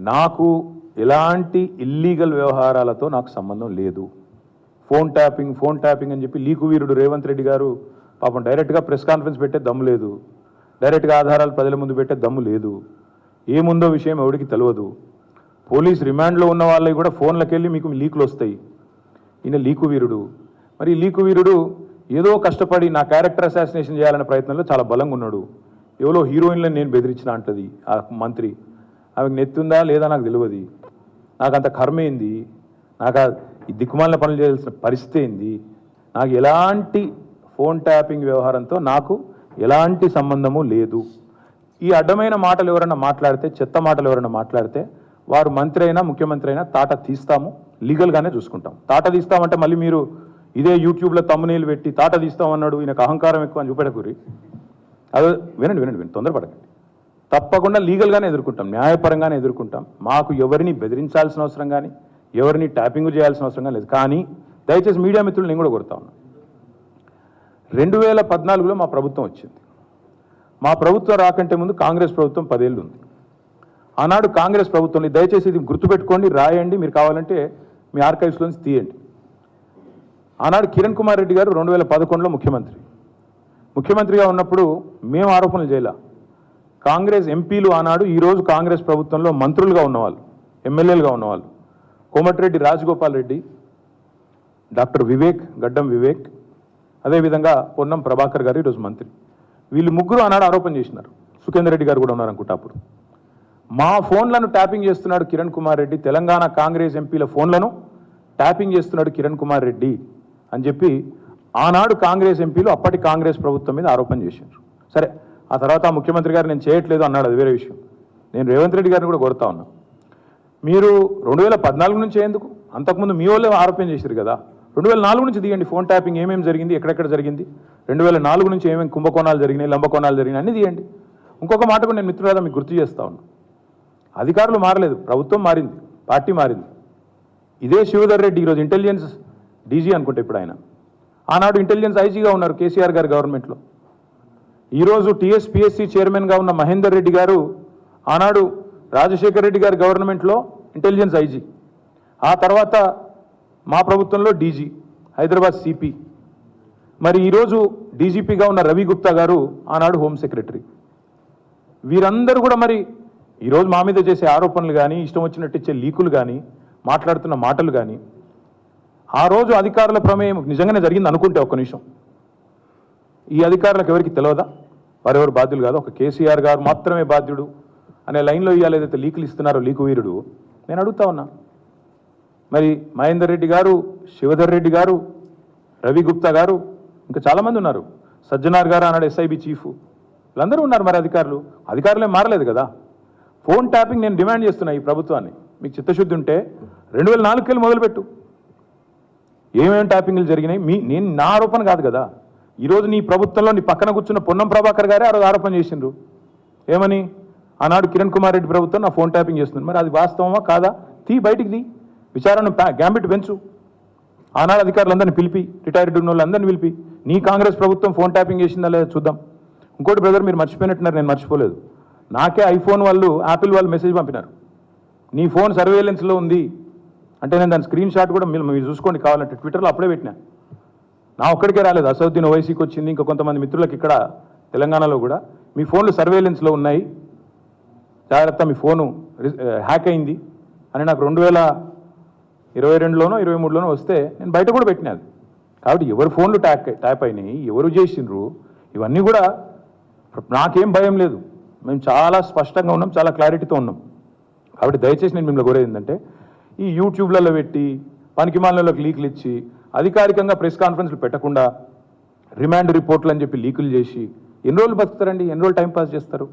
నాకు ఎలాంటి ఇల్లీగల్ వ్యవహారాలతో నాకు సంబంధం లేదు. ఫోన్ ట్యాపింగ్ అని చెప్పి లీకు వీరుడు రేవంత్ రెడ్డి గారు పాపం డైరెక్ట్గా ప్రెస్ కాన్ఫరెన్స్ పెట్టే దమ్ము లేదు, డైరెక్ట్గా ఆధారాలు ప్రజల ముందు పెట్టే దమ్ము లేదు. ఏముందో విషయం ఎవరికి తెలియదు. పోలీస్ రిమాండ్లో ఉన్న వాళ్ళకి కూడా ఫోన్లకు వెళ్ళి మీకు లీకులు వస్తాయి. ఈయన లీకు వీరుడు. మరి లీకు వీరుడు ఏదో కష్టపడి నా క్యారెక్టర్ అసాసినేషన్ చేయాలనే ప్రయత్నంలో చాలా బలంగా ఉన్నాడు. ఎవరో హీరోయిన్లను నేను బెదిరించిన అంటది ఆ మంత్రి. ఆమెకు నెత్తుందా లేదా నాకు తెలియదు. నాకు అంత కర్మ ఏంది, నాకు ఈ దిక్కుమాలిన పనులు చేయాల్సిన పరిస్థితి ఏంది, నాకు ఎలాంటి ఫోన్ ట్యాపింగ్ వ్యవహారంతో నాకు ఎలాంటి సంబంధము లేదు. ఈ అడ్డమైన మాటలు ఎవరైనా మాట్లాడితే, చెత్త మాటలు ఎవరైనా మాట్లాడితే వారు మంత్రి అయినా ముఖ్యమంత్రి అయినా తాట తీస్తాము, లీగల్గానే చూసుకుంటాం. తాట తీస్తామంటే మళ్ళీ మీరు ఇదే యూట్యూబ్లో తమ్మునీళ్ళు పెట్టి తాట తీస్తామన్నాడు ఈయనకు అహంకారం ఎక్కువ అని చూపెడకూరి. అదే వినండి, తొందరపడకండి. తప్పకుండా లీగల్గానే ఎదుర్కొంటాం, న్యాయపరంగానే ఎదుర్కొంటాం. మాకు ఎవరిని బెదిరించాల్సిన అవసరం కానీ ఎవరిని ట్యాపింగ్ చేయాల్సిన అవసరం కానీ లేదు. కానీ దయచేసి మీడియా మిత్రులు నేను కూడా కొడతా ఉన్నా. 2014లో మా ప్రభుత్వం వచ్చింది. మా ప్రభుత్వం రాకంటే ముందు కాంగ్రెస్ ప్రభుత్వం 10 ఏళ్ళు ఉంది. ఆనాడు కాంగ్రెస్ ప్రభుత్వంలో దయచేసి ఇది గుర్తుపెట్టుకోండి, రాయండి, మీరు కావాలంటే మీ ఆర్కైవ్స్లోంచి తీయండి. ఆనాడు కిరణ్ కుమార్ రెడ్డి గారు 2011లో ముఖ్యమంత్రిగా ఉన్నప్పుడు మేము ఆరోపణలు చేయాల. కాంగ్రెస్ ఎంపీలు ఆనాడు ఈరోజు కాంగ్రెస్ ప్రభుత్వంలో మంత్రులుగా ఉన్నవాళ్ళు, ఎమ్మెల్యేలుగా ఉన్నవాళ్ళు కోమటిరెడ్డి రాజగోపాల్ రెడ్డి, డాక్టర్ గడ్డం వివేక్, అదేవిధంగా పొన్నం ప్రభాకర్ గారు ఈరోజు మంత్రి. వీళ్ళు ముగ్గురు ఆనాడు ఆరోపణ చేసినారు. సుఖేందర్ రెడ్డి గారు కూడా ఉన్నారనుకుంటా. అప్పుడు మా ఫోన్లను ట్యాపింగ్ చేస్తున్నాడు కిరణ్ కుమార్ రెడ్డి, తెలంగాణ కాంగ్రెస్ ఎంపీల ఫోన్లను ట్యాపింగ్ చేస్తున్నాడు కిరణ్ కుమార్ రెడ్డి అని చెప్పి ఆనాడు కాంగ్రెస్ ఎంపీలు అప్పటి కాంగ్రెస్ ప్రభుత్వం మీద ఆరోపణ చేశారు. సరే, ఆ తర్వాత ముఖ్యమంత్రి గారు నేను చేయట్లేదు అన్నాడు, అది వేరే విషయం. నేను రేవంత్ రెడ్డి గారిని కూడా కోరుతా ఉన్నా, మీరు 2014 నుంచి ఎందుకు, అంతకుముందు మీ వాళ్ళే ఆరోపణ చేశారు కదా, 2004 నుంచి తీయండి. ఫోన్ ట్యాపింగ్ ఏమేమి జరిగింది, ఎక్కడెక్కడ జరిగింది, 2004 నుంచి ఏమేమి కుంభకోణాలు జరిగినాయి, లంబకోణాలు జరిగినాయి అన్నీ తీయండి. ఇంకొక మాట కూడా నేను మిత్రులారా మీకు గుర్తు చేస్తా ఉన్నా, అధికారులు మారలేదు, ప్రభుత్వం మారింది, పార్టీ మారింది. ఇదే శివధర్ రెడ్డి ఈరోజు ఇంటెలిజెన్స్ డీజీ అనుకుంటే ఇప్పుడు ఆయన, ఆనాడు ఇంటెలిజెన్స్ ఐజీగా ఉన్నారు కేసీఆర్ గారి గవర్నమెంట్లో. ఈరోజు టీఎస్పీఎస్సీ చైర్మన్గా ఉన్న మహేందర్ రెడ్డి గారు ఆనాడు రాజశేఖర్ రెడ్డి గారి గవర్నమెంట్లో ఇంటెలిజెన్స్ ఐజీ, ఆ తర్వాత మా ప్రభుత్వంలో డీజీ, హైదరాబాద్ సిపి. మరి ఈరోజు డీజీపీగా ఉన్న రవి గుప్తా గారు ఆనాడు హోమ్ సెక్రటరీ. వీరందరూ కూడా మరి ఈరోజు మా మీద చేసే ఆరోపణలు కానీ, ఇష్టం వచ్చినట్టు ఇచ్చే లీకులు కానీ, మాట్లాడుతున్న మాటలు కానీ, ఆ రోజు అధికారుల ప్రమేయం నిజంగానే జరిగింది అనుకుంటే ఒక్క నిమిషం, ఈ అధికారులకు ఎవరికి తెలియదా, వారెవరు బాధ్యులు కాదు, ఒక కేసీఆర్ గారు మాత్రమే బాధ్యుడు అనే లైన్లో ఇవాళ ఏదైతే లీకులు ఇస్తున్నారో లీకు వీరుడు, నేను అడుగుతా ఉన్నా. మరి మహేందర్ రెడ్డి గారు, శివధర్ రెడ్డి గారు, రవి గుప్తా గారు, ఇంకా చాలామంది ఉన్నారు, సజ్జనార్ గారు ఆనాడు ఎస్ఐబి చీఫ్, వీళ్ళందరూ ఉన్నారు. మరి అధికారులే మారలేదు కదా. ఫోన్ ట్యాపింగ్ నేను డిమాండ్ చేస్తున్నా ఈ ప్రభుత్వాన్ని, మీకు చిత్తశుద్ధి ఉంటే 2004 మొదలుపెట్టు. ఏమేమి ట్యాపింగ్లు జరిగినాయి నేను నా ఆరోపణ కాదు కదా. ఈరోజు నీ ప్రభుత్వంలో నీ పక్కన కూర్చున్న పొన్నం ప్రభాకర్ గారే ఆ రోజు ఆరోపణ చేసిండ్రు. ఏమని, ఆనాడు కిరణ్ కుమార్ రెడ్డి ప్రభుత్వం నా ఫోన్ ట్యాపింగ్ చేస్తుంది. మరి అది వాస్తవమా కాదా, బయటికి తీ, విచారణ గ్యాంబిట్ పెంచు. ఆనాడు అధికారులందరినీ పిలిపి, రిటైర్డ్ ఉన్న వాళ్ళందరినీ పిలిపి, నీ కాంగ్రెస్ ప్రభుత్వం ఫోన్ ట్యాపింగ్ చేసిందా లేదా చూద్దాం. ఇంకోటి బ్రదర్, మీరు మర్చిపోయినట్టున్నారు, నేను మర్చిపోలేదు. నాకే ఐఫోన్ వాళ్ళు, యాపిల్ వాళ్ళు మెసేజ్ పంపినారు, నీ ఫోన్ సర్వేలెన్స్లో ఉంది అంటే. నేను దాని స్క్రీన్ షాట్ కూడా మీరు చూసుకోండి కావాలంటే, ట్విట్టర్లో అప్పుడే పెట్టినా. నా ఒక్కడికే రాలేదు, అసదుద్దీన్ ఓవైసీకి వచ్చింది, ఇంకా కొంతమంది మిత్రులకు ఇక్కడ తెలంగాణలో కూడా, మీ ఫోన్లు సర్వేలెన్స్లో ఉన్నాయి, జాగ్రత్త, మీ ఫోను హ్యాక్ అయింది అని నాకు 2022లోనో 2023లోనో వస్తే నేను బయట కూడా పెట్టినది. కాబట్టి ఎవరు ఫోన్లు ట్యాప్ అయినాయి, ఎవరు చేసిండ్రు, ఇవన్నీ కూడా నాకేం భయం లేదు. మేము చాలా స్పష్టంగా ఉన్నాం, చాలా క్లారిటీతో ఉన్నాం. కాబట్టి దయచేసి నేను మిమ్మల్ని కోరేది ఏంటంటే, ఈ యూట్యూబ్లలో పెట్టి పనికిమాలినలోకి లీకులు ఇచ్చి అధికారికంగా ప్రెస్ కాన్ఫరెన్స్లు పెట్టకుండా రిమాండ్ రిపోర్ట్లు అని చెప్పి లీకులు చేసి ఎన్ని రోజులు బతుకుతారండి, ఎన్ని రోజులు టైం పాస్ చేస్తారు?